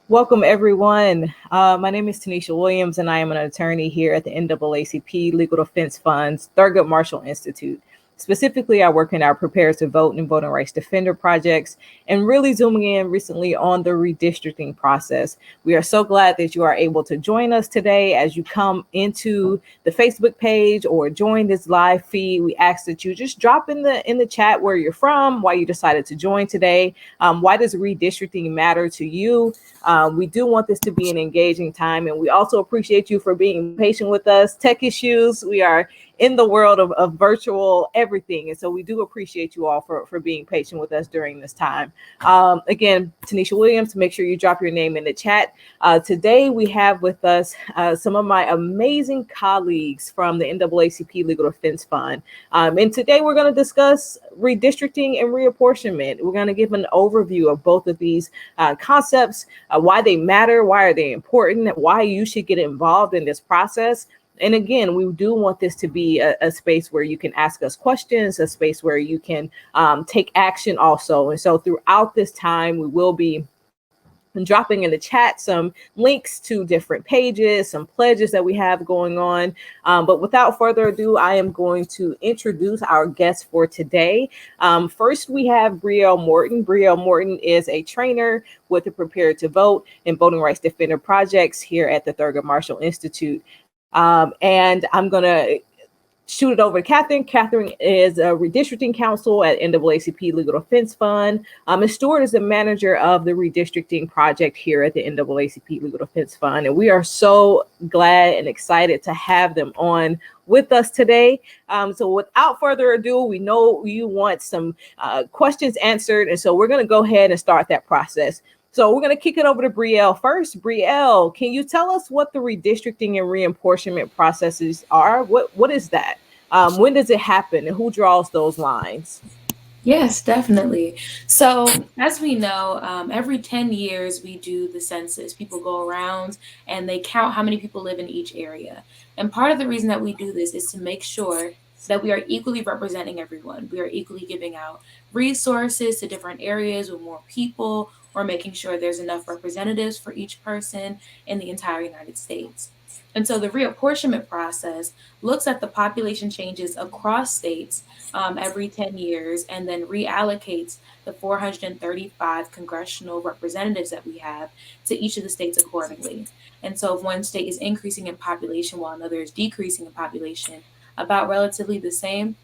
Welcome, everyone. My name is Tanisha Williams, and I am an attorney here at the NAACP Legal Defense Fund's Thurgood Marshall Institute. Specifically, I work in our Prepare to Vote and Voting Rights Defender projects and really zooming in recently on the redistricting process. We are so glad that you are able to join us today as you come into the Facebook page or join this live feed. We ask that you just drop in the chat where you're from, why you decided to join today. Why does redistricting matter to you? We do want this to be an engaging time, and we also appreciate you for being patient with us. Tech issues, we are in the world of virtual everything, and so we do appreciate you all for being patient with us during this time. Again, Tanisha Williams, make sure you drop your name in the chat. Today we have with us some of my amazing colleagues from the NAACP Legal Defense Fund, and today we're going to discuss redistricting and reapportionment. We're going to give an overview of both of these concepts, why they matter, why are they important, why you should get involved in this process. And again, we do want this to be a space where you can ask us questions, a space where you can take action also. And so throughout this time, we will be dropping in the chat some links to different pages, some pledges that we have going on. But without further ado, I am going to introduce our guest for today. First, we have Brielle Morton. Brielle Morton is a trainer with the Prepare to Vote and Voting Rights Defender projects here at the Thurgood Marshall Institute. And I'm going to shoot it over to Catherine. Catherine is a redistricting counsel at NAACP Legal Defense Fund. And Stuart is the manager of the redistricting project here at the NAACP Legal Defense Fund. And we are so glad and excited to have them on with us today. So without further ado, we know you want some questions answered. And so we're going to go ahead and start that process. So we're going to kick it over to Brielle first. Brielle, can you tell us what the redistricting and reapportionment processes are? What is that? When does it happen, and who draws those lines? Yes, definitely. So, as we know, every 10 years we do the census. People go around and they count how many people live in each area. And part of the reason that we do this is to make sure that we are equally representing everyone. We are equally giving out resources to different areas with more people, or making sure there's enough representatives for each person in the entire United States. And so the reapportionment process looks at the population changes across states every 10 years and then reallocates the 435 congressional representatives that we have to each of the states accordingly. And so if one state is increasing in population while another is decreasing in population, about relatively the same,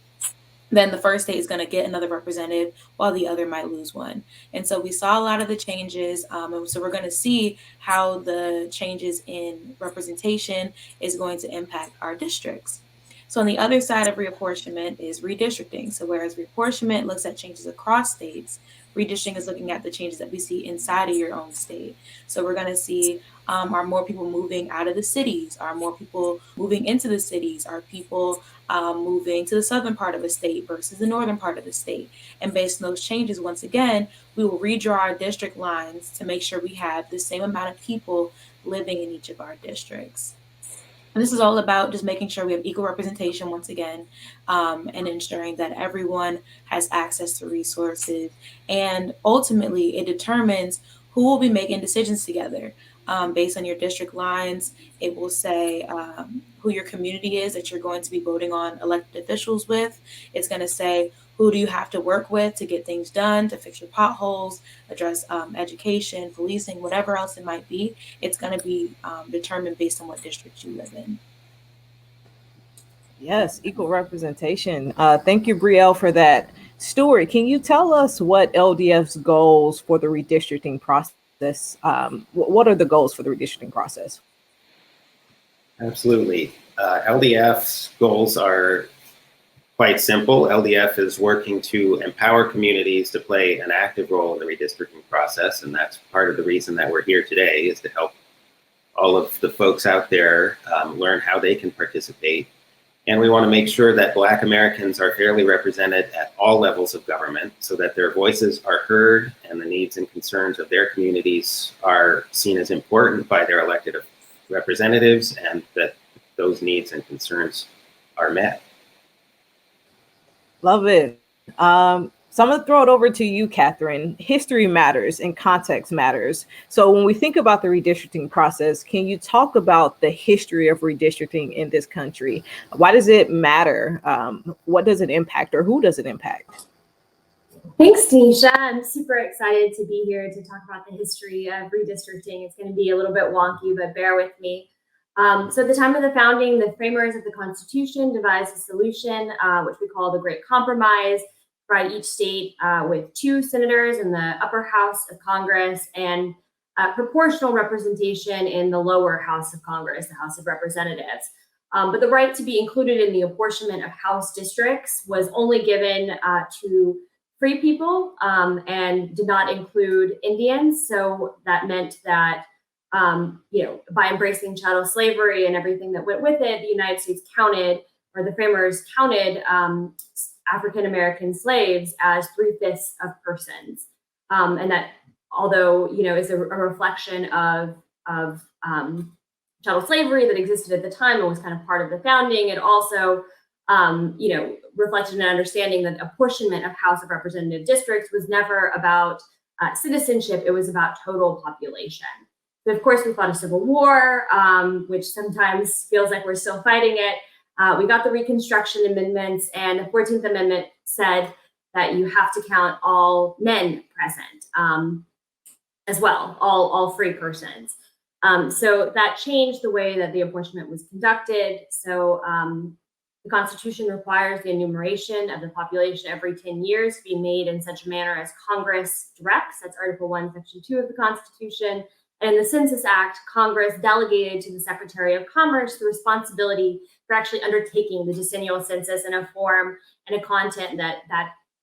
then the first state is going to get another representative while the other might lose one. And so we saw a lot of the changes. And so we're going to see how the changes in representation is going to impact our districts. So on the other side of reapportionment is redistricting. So whereas reapportionment looks at changes across states, redistricting is looking at the changes that we see inside of your own state. So we're going to see, are more people moving out of the cities? Are more people moving into the cities? Are people moving to the southern part of the state versus the northern part of the state? And based on those changes, once again, we will redraw our district lines to make sure we have the same amount of people living in each of our districts. And this is all about just making sure we have equal representation once again, and ensuring that everyone has access to resources. And ultimately, it determines who will be making decisions together. Based on your district lines, it will say who your community is that you're going to be voting on elected officials with. It's going to say who do you have to work with to get things done, to fix your potholes, address education, policing, whatever else it might be. It's going to be determined based on what district you live in. Yes, equal representation. Thank you, Brielle, for that. Stuart, can you tell us what LDF's goals for the redistricting process? What are the goals for the redistricting process? Absolutely. LDF's goals are quite simple. LDF is working to empower communities to play an active role in the redistricting process, and that's part of the reason that we're here today, is to help all of the folks out there learn how they can participate. And we want to make sure that Black Americans are fairly represented at all levels of government so that their voices are heard and the needs and concerns of their communities are seen as important by their elected representatives, and that those needs and concerns are met. Love it. So I'm going to throw it over to you, Catherine. History matters and context matters. So when we think about the redistricting process, can you talk about the history of redistricting in this country? Why does it matter? What does it impact, or who does it impact? Thanks, Tanisha. I'm super excited to be here to talk about the history of redistricting. It's going to be a little bit wonky, but bear with me. So at the time of the founding, the framers of the Constitution devised a solution, which we call the Great Compromise, provide each state with 2 senators in the upper house of Congress and proportional representation in the lower house of Congress, the House of Representatives. But the right to be included in the apportionment of House districts was only given to free people and did not include Indians. So that meant that, by embracing chattel slavery and everything that went with it, the United States counted, or the framers counted, African-American slaves as 3/5 of persons. And that, although, is a reflection of chattel slavery that existed at the time and was kind of part of the founding, it also reflected an understanding that apportionment of House of Representative districts was never about citizenship, it was about total population. So of course we fought a civil war, which sometimes feels like we're still fighting it. We got the Reconstruction Amendments, and the 14th Amendment said that you have to count all men present as well, all free persons. So that changed the way that the apportionment was conducted. So the Constitution requires the enumeration of the population every 10 years to be made in such a manner as Congress directs. That's Article 1, Section 2 of the Constitution. And in the Census Act, Congress delegated to the Secretary of Commerce the responsibility for actually undertaking the decennial census in a form and a content that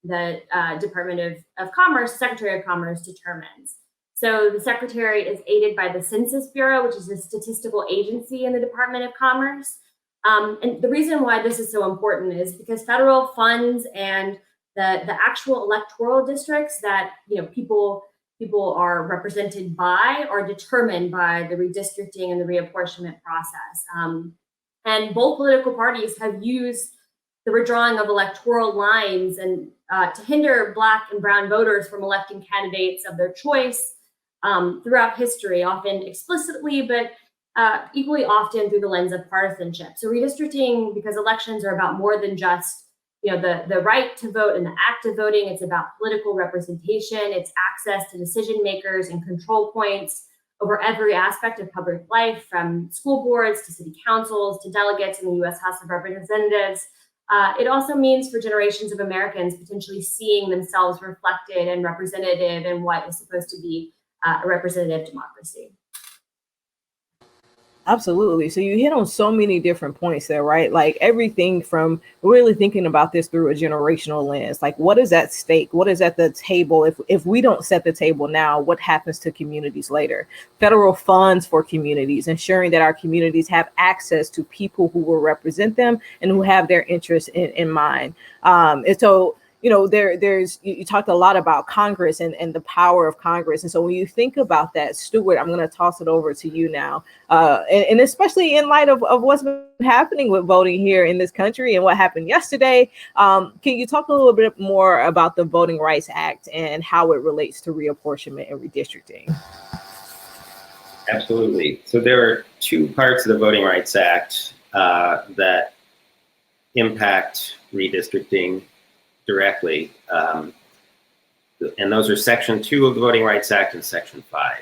the Department of Commerce, Secretary of Commerce, determines. So the Secretary is aided by the Census Bureau, which is a statistical agency in the Department of Commerce. And the reason why this is so important is because federal funds and the actual electoral districts that people are represented by are determined by the redistricting and the reapportionment process. And both political parties have used the redrawing of electoral lines and to hinder Black and brown voters from electing candidates of their choice throughout history, often explicitly, but equally often through the lens of partisanship. So redistricting, because elections are about more than just the right to vote and the act of voting, it's about political representation, it's access to decision makers and control points over every aspect of public life, from school boards to city councils to delegates in the U.S. House of Representatives. It also means for generations of Americans potentially seeing themselves reflected and representative in what is supposed to be a representative democracy. Absolutely. So you hit on so many different points there, right? Like everything from really thinking about this through a generational lens, like what is at stake? What is at the table? If we don't set the table now, what happens to communities later? Federal funds for communities, ensuring that our communities have access to people who will represent them and who have their interests in mind. And so you talked a lot about Congress and the power of Congress. And so when you think about that, Stuart, I'm going to toss it over to you now. And especially in light of what's been happening with voting here in this country and what happened yesterday, can you talk a little bit more about the Voting Rights Act and how it relates to reapportionment and redistricting? Absolutely. So there are 2 parts of the Voting Rights Act that impact redistricting directly, and those are Section 2 of the Voting Rights Act and Section 5.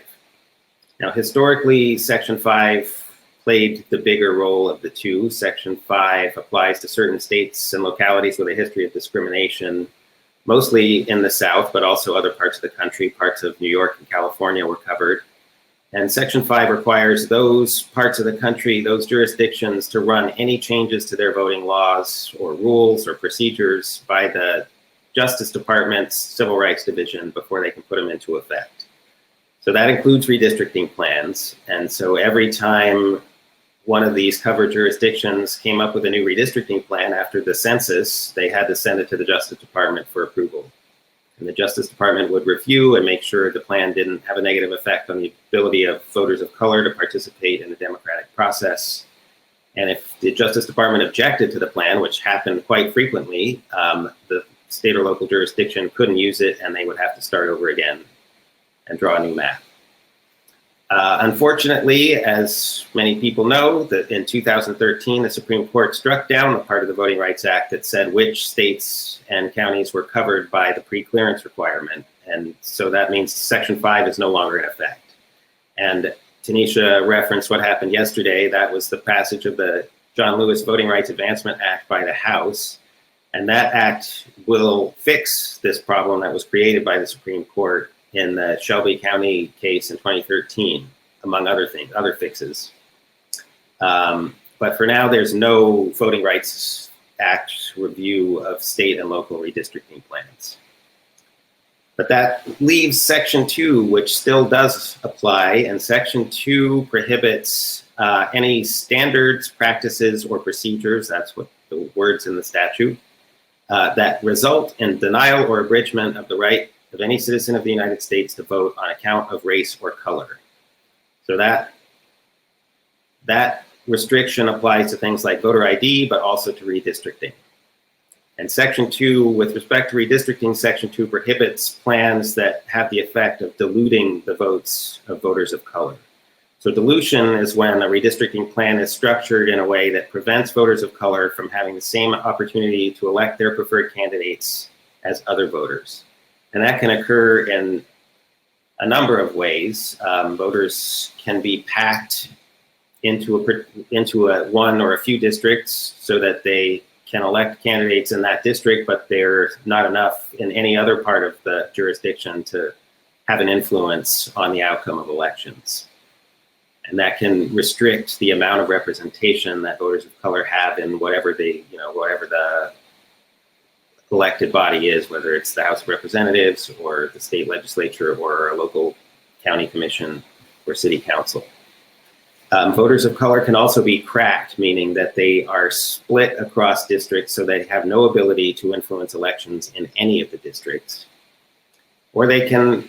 Now, historically, Section 5 played the bigger role of the 2. Section 5 applies to certain states and localities with a history of discrimination, mostly in the South, but also other parts of the country. Parts of New York and California were covered. And Section 5 requires those parts of the country, those jurisdictions, to run any changes to their voting laws or rules or procedures by the Justice Department's Civil Rights Division before they can put them into effect. So that includes redistricting plans. And so every time one of these covered jurisdictions came up with a new redistricting plan after the census, they had to send it to the Justice Department for approval. And the Justice Department would review and make sure the plan didn't have a negative effect on the ability of voters of color to participate in the democratic process. And if the Justice Department objected to the plan, which happened quite frequently, the state or local jurisdiction couldn't use it, and they would have to start over again and draw a new map. Unfortunately, as many people know, that in 2013, the Supreme Court struck down the part of the Voting Rights Act that said which states and counties were covered by the pre-clearance requirement. And so that means Section 5 is no longer in effect. And Tanisha referenced what happened yesterday. That was the passage of the John Lewis Voting Rights Advancement Act by the House. And that act will fix this problem that was created by the Supreme Court in the Shelby County case in 2013, among other things, other fixes. But for now, there's no Voting Rights Act review of state and local redistricting plans. But that leaves Section 2, which still does apply, and Section 2 prohibits any standards, practices, or procedures, that's what the words in the statute, that result in denial or abridgment of the right of any citizen of the United States to vote on account of race or color. So that restriction applies to things like voter ID, but also to redistricting. And Section 2, with respect to redistricting, Section 2 prohibits plans that have the effect of diluting the votes of voters of color. So dilution is when a redistricting plan is structured in a way that prevents voters of color from having the same opportunity to elect their preferred candidates as other voters. And that can occur in a number of ways. Voters can be packed into one or a few districts so that they can elect candidates in that district, but they're not enough in any other part of the jurisdiction to have an influence on the outcome of elections. And that can restrict the amount of representation that voters of color have in whatever the elected body is, whether it's the House of Representatives or the state legislature or a local county commission or city council. Voters of color can also be cracked, meaning that they are split across districts so they have no ability to influence elections in any of the districts. Or they can,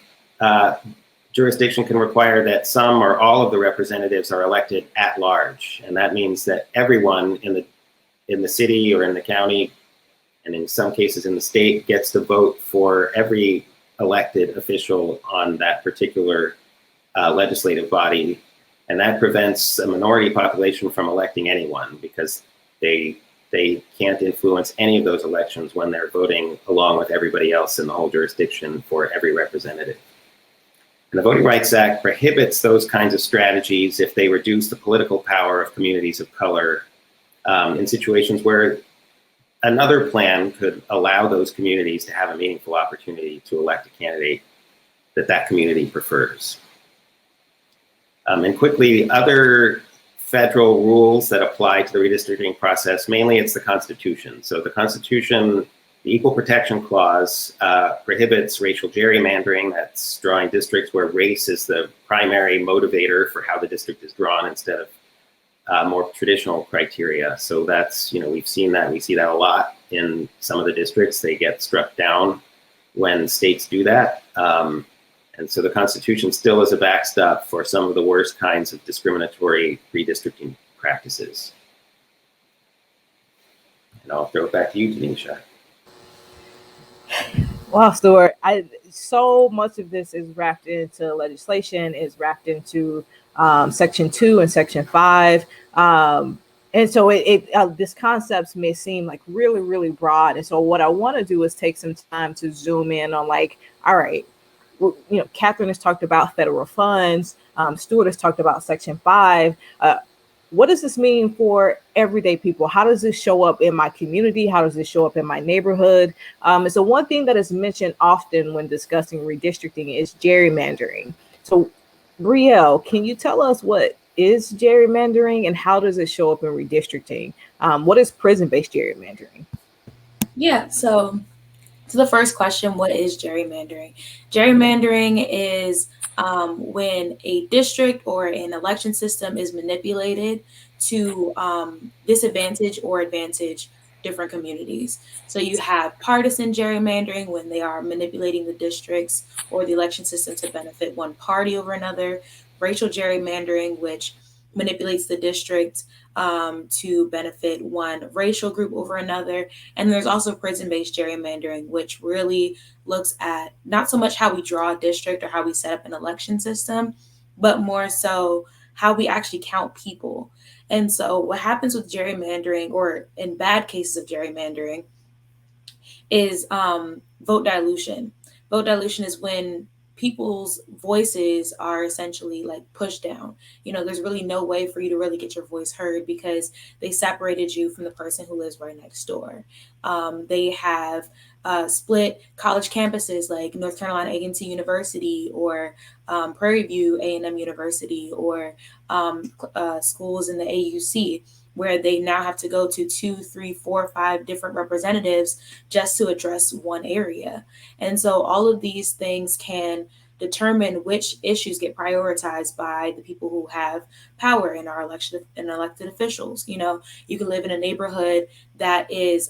jurisdiction can require that some or all of the representatives are elected at large. And that means that everyone in the city or in the county, and in some cases in the state, gets to vote for every elected official on that particular legislative body. And that prevents a minority population from electing anyone because they can't influence any of those elections when they're voting along with everybody else in the whole jurisdiction for every representative. And the Voting Rights Act prohibits those kinds of strategies if they reduce the political power of communities of color in situations where another plan could allow those communities to have a meaningful opportunity to elect a candidate that community prefers. And quickly, other federal rules that apply to the redistricting process, mainly it's the Constitution. So the Constitution, the Equal Protection Clause prohibits racial gerrymandering. That's drawing districts where race is the primary motivator for how the district is drawn instead of more traditional criteria. So that's, we've seen that. We see that a lot in some of the districts. They get struck down when states do that. And so the Constitution still is a backstop for some of the worst kinds of discriminatory redistricting practices. And I'll throw it back to you, Tanisha. Wow, Stuart, so much of this is wrapped into legislation, is wrapped into Section 2 and Section 5. And so this concepts may seem like really, really broad. And so what I want to do is take some time to zoom in on all right, Catherine has talked about federal funds. Stuart has talked about Section 5. What does this mean for everyday people? How does this show up in my community? How does this show up in my neighborhood? And so one thing that is mentioned often when discussing redistricting is gerrymandering. So Brielle, can you tell us what is gerrymandering and how does it show up in redistricting? What is prison-based gerrymandering? Yeah, so to the first question, what is gerrymandering? Gerrymandering is when a district or an election system is manipulated to disadvantage or advantage different communities. So you have partisan gerrymandering when they are manipulating the districts or the election system to benefit one party over another. Racial gerrymandering, which manipulates the district to benefit one racial group over another. And there's also prison-based gerrymandering, which really looks at not so much how we draw a district or how we set up an election system, but more so how we actually count people. And so what happens with gerrymandering, or in bad cases of gerrymandering, is vote dilution. Vote dilution is when people's voices are essentially like pushed down. There's really no way for you to really get your voice heard because they separated you from the person who lives right next door. They have split college campuses like North Carolina A&T University, or Prairie View A&M University, or schools in the AUC, where they now have to go to 2, 3, 4, 5 different representatives just to address one area. And so all of these things can determine which issues get prioritized by the people who have power in our elected officials. You can live in a neighborhood that is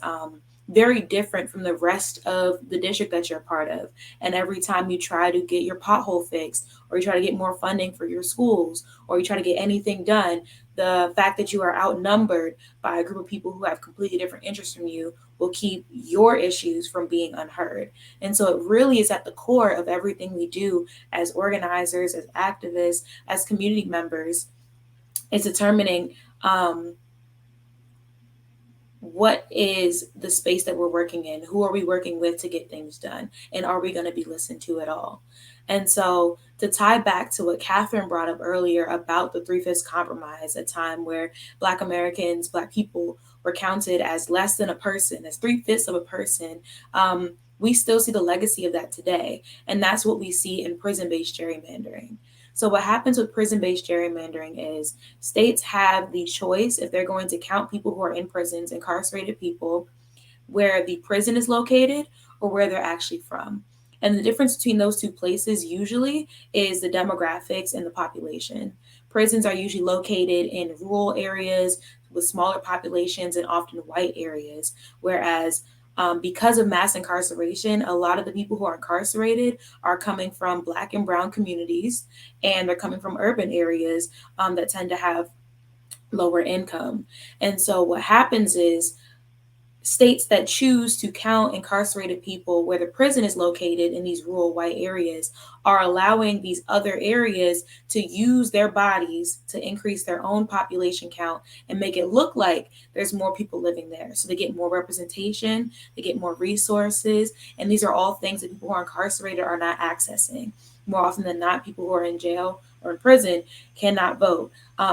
very different from the rest of the district that you're a part of. And every time you try to get your pothole fixed, or you try to get more funding for your schools, or you try to get anything done, the fact that you are outnumbered by a group of people who have completely different interests from you will keep your issues from being unheard. And so it really is at the core of everything we do as organizers, as activists, as community members, is determining what is the space that we're working in? Who are we working with to get things done? And are we going to be listened to at all? And so to tie back to what Catherine brought up earlier about the 3/5 compromise, a time where Black Americans, Black people were counted as less than a person, as 3/5 of a person, we still see the legacy of that today. And that's what we see in prison-based gerrymandering. So what happens with prison-based gerrymandering is states have the choice, if they're going to count people who are in prisons, incarcerated people, where the prison is located or where they're actually from. And the difference between those two places usually is the demographics and the population. Prisons are usually located in rural areas with smaller populations and often white areas, whereas because of mass incarceration, a lot of the people who are incarcerated are coming from Black and brown communities, and they're coming from urban areas that tend to have lower income. And so what happens is states that choose to count incarcerated people where the prison is located in these rural white areas are allowing these other areas to use their bodies to increase their own population count and make it look like there's more people living there. So they get more representation, they get more resources, and these are all things that people who are incarcerated are not accessing. More often than not, people who are in jail or in prison cannot vote.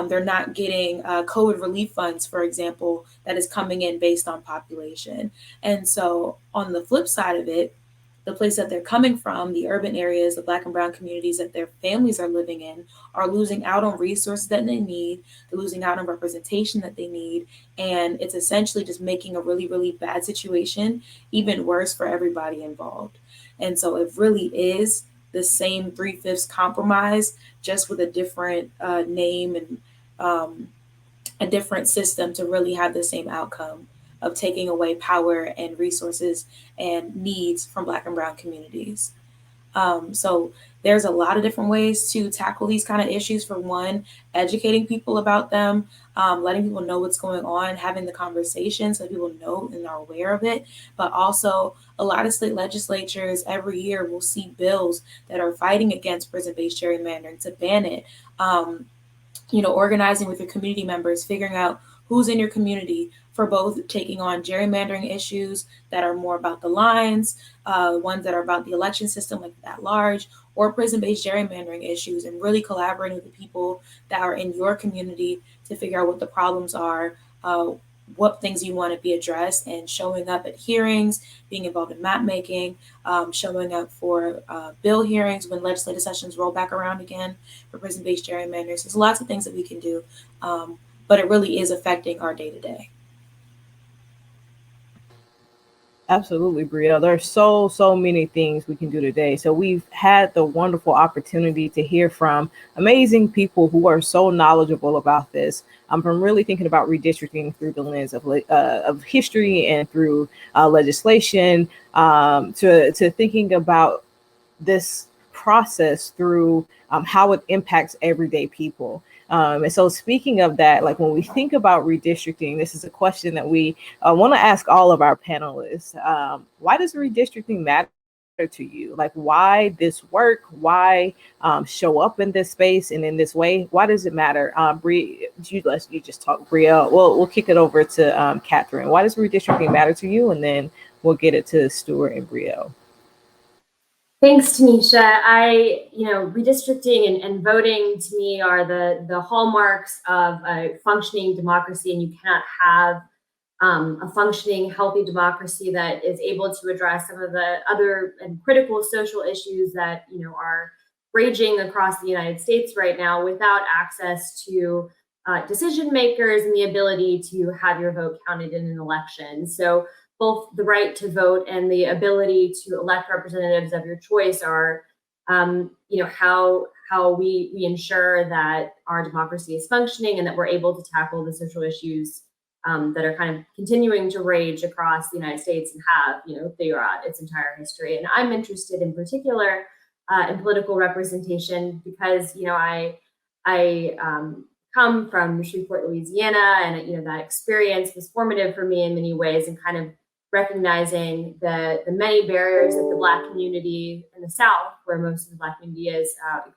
They're not getting COVID relief funds, for example, that is coming in based on population. And so on the flip side of it, the place that they're coming from, the urban areas, the Black and brown communities that their families are living in, are losing out on resources that they need. They're losing out on representation that they need. And it's essentially just making a really, really bad situation even worse for everybody involved. And so it really is the same 3/5 compromise, just with a different name and a different system to really have the same outcome of taking away power and resources and needs from Black and brown communities. So there's a lot of different ways to tackle these kind of issues. For one, educating people about them, letting people know what's going on, having the conversation so people know and are aware of it. But also, a lot of state legislatures every year will see bills that are fighting against prison-based gerrymandering to ban it. Organizing with your community members, figuring out who's in your community for both taking on gerrymandering issues that are more about the lines, ones that are about the election system like at large, or prison-based gerrymandering issues, and really collaborating with the people that are in your community to figure out what the problems are, what things you want to be addressed, and showing up at hearings, being involved in map making, showing up for bill hearings when legislative sessions roll back around again for prison-based gerrymanders. There's lots of things that we can do, but it really is affecting our day-to-day. Absolutely, Bria. There's so many things we can do today. So we've had the wonderful opportunity to hear from amazing people who are so knowledgeable about this. From really thinking about redistricting through the lens of history and through legislation, to thinking about this process through how it impacts everyday people. And so speaking of that, like when we think about redistricting, this is a question that we want to ask all of our panelists. Why does redistricting matter to you? Like, why this work? Why show up in this space and in this way? Why does it matter? Bree, you just talk, Bria. We'll kick it over to Catherine. Why does redistricting matter to you? And then we'll get it to Stuart and Brio. Thanks, Tanisha. Redistricting and voting to me are the hallmarks of a functioning democracy, and you cannot have a functioning, healthy democracy that is able to address some of the other and critical social issues that are raging across the United States right now without access to decision makers and the ability to have your vote counted in an election. So both the right to vote and the ability to elect representatives of your choice are, how we ensure that our democracy is functioning and that we're able to tackle the social issues that are kind of continuing to rage across the United States and have, throughout its entire history. And I'm interested in particular in political representation because, I come from Shreveport, Louisiana, and that experience was formative for me in many ways, and kind of recognizing the many barriers that the Black community in the South, where most of the Black community is,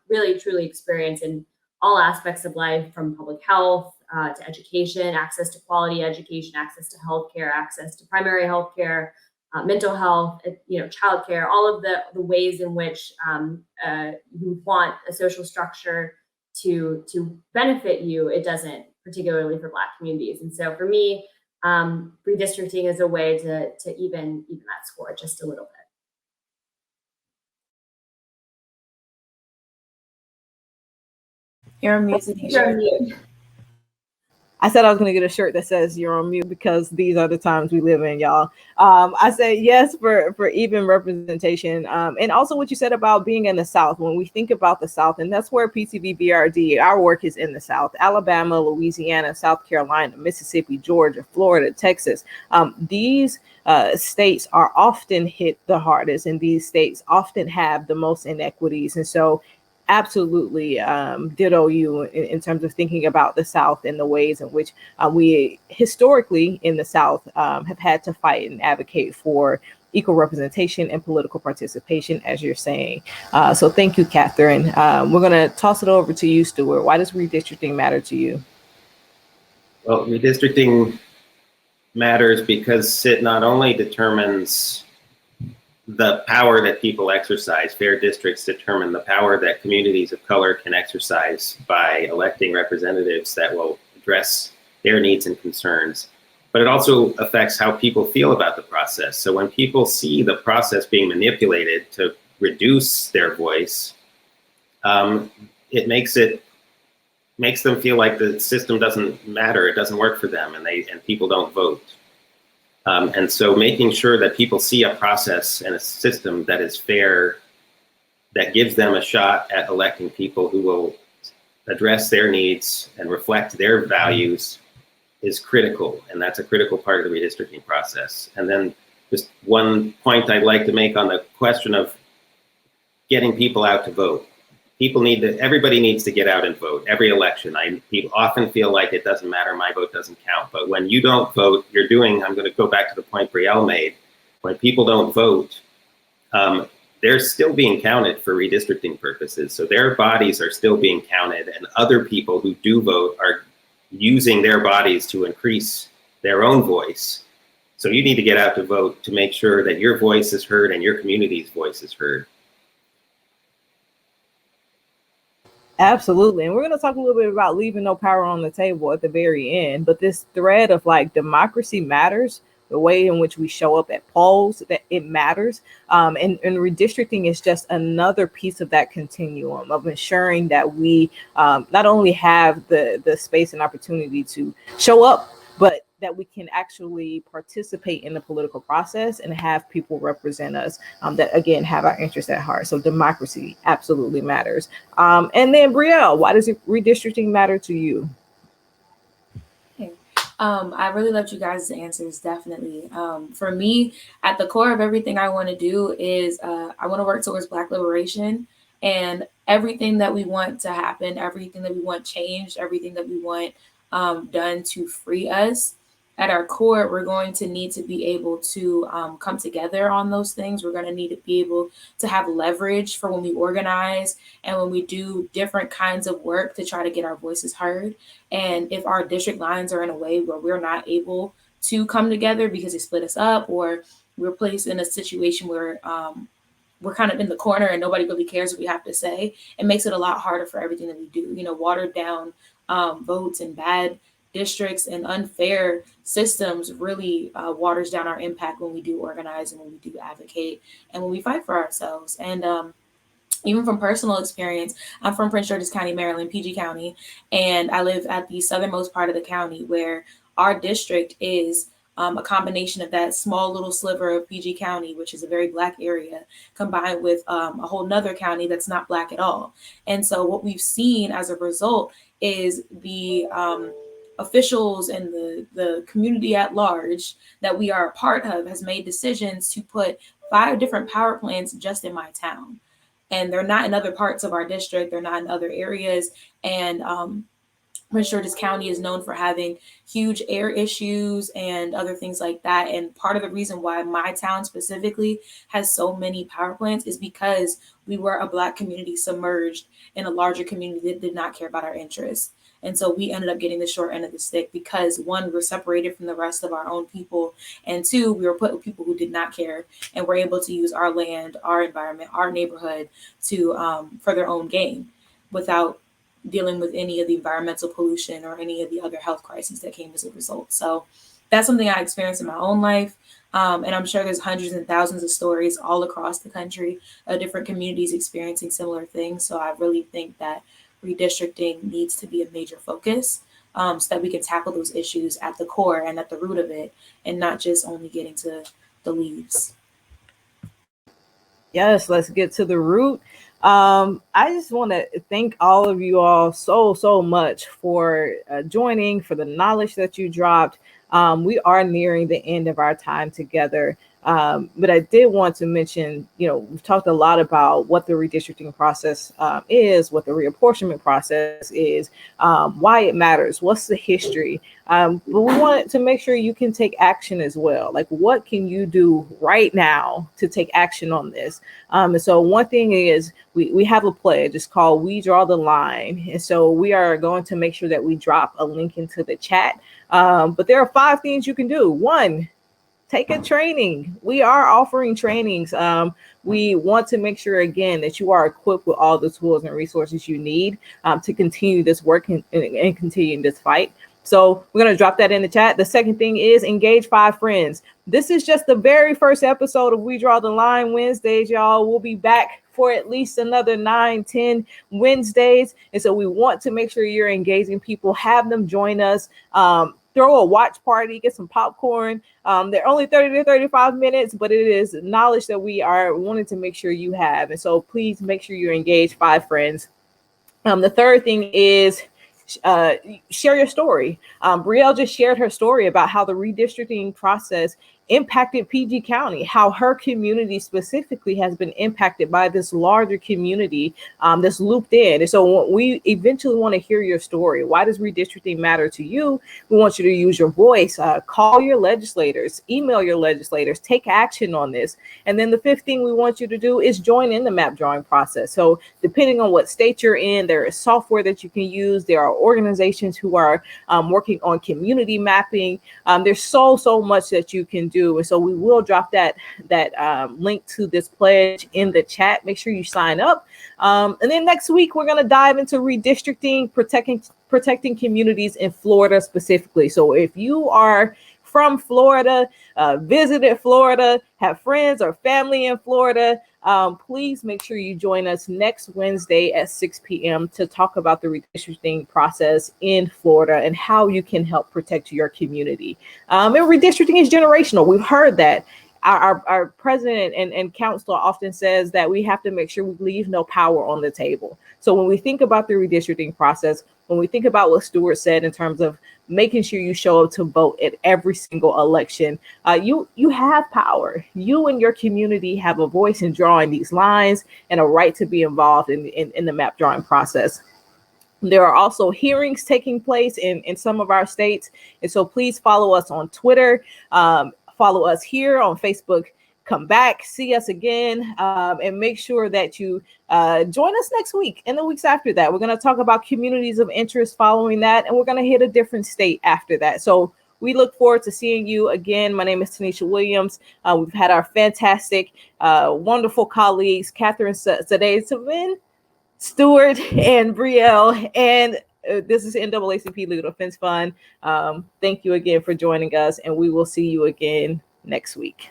really truly experience in all aspects of life, from public health to education, access to quality education, access to healthcare, access to primary healthcare, mental health, childcare, all of the ways in which you want a social structure to benefit you. It doesn't, particularly for Black communities. And so for me, redistricting is a way to even that score just a little bit. You're on mute. You're on mute. I said I was going to get a shirt that says "You're on mute" because these are the times we live in, y'all. I said yes for even representation, and also what you said about being in the South. When we think about the South, and that's where PCV-BRD, our work is in the South: Alabama, Louisiana, South Carolina, Mississippi, Georgia, Florida, Texas. These states are often hit the hardest, and these states often have the most inequities, and so. Absolutely ditto you in terms of thinking about the South and the ways in which we historically in the South have had to fight and advocate for equal representation and political participation, as you're saying. So thank you, Catherine. We're going to toss it over to you, Stuart. Why does redistricting matter to you? Well, redistricting matters because it not only determines the power that people exercise. Fair districts determine the power that communities of color can exercise by electing representatives that will address their needs and concerns. But it also affects how people feel about the process. So when people see the process being manipulated to reduce their voice, it makes them feel like the system doesn't matter, it doesn't work for them, and people don't vote. And so making sure that people see a process and a system that is fair, that gives them a shot at electing people who will address their needs and reflect their values is critical. And that's a critical part of the redistricting process. And then just one point I'd like to make on the question of getting people out to vote. Everybody needs to get out and vote every election. People often feel like it doesn't matter, my vote doesn't count. But when you don't vote, I'm going to go back to the point Brielle made. When people don't vote, they're still being counted for redistricting purposes. So their bodies are still being counted, and other people who do vote are using their bodies to increase their own voice. So you need to get out to vote to make sure that your voice is heard and your community's voice is heard. Absolutely. And we're going to talk a little bit about leaving no power on the table at the very end. But this thread of like democracy matters, the way in which we show up at polls, that it matters. And redistricting is just another piece of that continuum of ensuring that we not only have the space and opportunity to show up, but that we can actually participate in the political process and have people represent us that, again, have our interests at heart. So democracy absolutely matters. And then, Brielle, why does redistricting matter to you? I really loved you guys' answers, definitely. For me, at the core of everything I want to do is I want to work towards Black liberation. And everything that we want to happen, everything that we want changed, everything that we want done to free us, at our core, we're going to need to be able to come together on those things. We're going to need to be able to have leverage for when we organize and when we do different kinds of work to try to get our voices heard. And if our district lines are in a way where we're not able to come together because they split us up, or we're placed in a situation where we're kind of in the corner and nobody really cares what we have to say, it makes it a lot harder for everything that we do. Watered down votes and bad districts and unfair systems really waters down our impact when we do organize and when we do advocate and when we fight for ourselves. And even from personal experience, I'm from Prince George's County, Maryland, PG County, and I live at the southernmost part of the county where our district is a combination of that small little sliver of PG County, which is a very Black area, combined with a whole nother county that's not Black at all. And so what we've seen as a result is the officials and the community at large that we are a part of has made decisions to put 5 different power plants just in my town. And they're not in other parts of our district. They're not in other areas. And Prince George's County is known for having huge air issues and other things like that. And part of the reason why my town specifically has so many power plants is because we were a Black community submerged in a larger community that did not care about our interests. And so we ended up getting the short end of the stick because 1, we're separated from the rest of our own people. And 2, we were put with people who did not care and were able to use our land, our environment, our neighborhood to for their own gain without dealing with any of the environmental pollution or any of the other health crises that came as a result. So that's something I experienced in my own life. And I'm sure there's hundreds and thousands of stories all across the country of different communities experiencing similar things. So I really think that redistricting needs to be a major focus so that we can tackle those issues at the core and at the root of it, and not just only getting to the leaves. Yes, let's get to the root. I just want to thank all of you all so much for joining, for the knowledge that you dropped. We are nearing the end of our time together. But I did want to mention, we've talked a lot about what the redistricting process is, what the reapportionment process is, why it matters, what's the history. But we wanted to make sure you can take action as well. Like, what can you do right now to take action on this? And so one thing is we have a pledge. It's called We Draw the Line. And so we are going to make sure that we drop a link into the chat. But there are 5 things you can do. 1, take a training. We are offering trainings. We want to make sure, again, that you are equipped with all the tools and resources you need to continue this work and continue this fight. So we're going to drop that in the chat. The second thing is engage 5 friends. This is just the very first episode of We Draw the Line Wednesdays, y'all. We'll be back for at least another 9-10 Wednesdays. And so we want to make sure you're engaging people, have them join us. Throw a watch party, get some popcorn. They're only 30 to 35 minutes, but it is knowledge that we are wanting to make sure you have. And so please make sure you engage 5 friends. The third thing is share your story. Brielle just shared her story about how the redistricting process impacted PG County, how her community specifically has been impacted by this larger community that's looped in. And so we eventually want to hear your story. Why does redistricting matter to you? We want you to use your voice, call your legislators, email your legislators, take action on this. And then the 5th thing we want you to do is join in the map drawing process. So depending on what state you're in, there is software that you can use. There are organizations who are working on community mapping. There's so much that you can do. And so we will drop that link to this pledge in the chat. Make sure you sign up. And then next week, we're going to dive into redistricting, protecting communities in Florida specifically. So if you are from Florida, visited Florida, have friends or family in Florida, please make sure you join us next Wednesday at 6 p.m. to talk about the redistricting process in Florida and how you can help protect your community. And redistricting is generational. We've heard that. Our president and council often says that we have to make sure we leave no power on the table. So when we think about the redistricting process, when we think about what Stuart said in terms of making sure you show up to vote at every single election, you have power. You and your community have a voice in drawing these lines and a right to be involved in the map drawing process. There are also hearings taking place in some of our states. And so please follow us on Twitter, follow us here on Facebook. Come back, see us again, and make sure that you join us next week and the weeks after that. We're going to talk about communities of interest following that, and we're going to hit a different state after that. So we look forward to seeing you again. My name is Tanisha Williams. We've had our fantastic, wonderful colleagues, Catherine Sadeh-Savin, Stuart, and Brielle, and this is NAACP Legal Defense Fund. Thank you again for joining us, and we will see you again next week.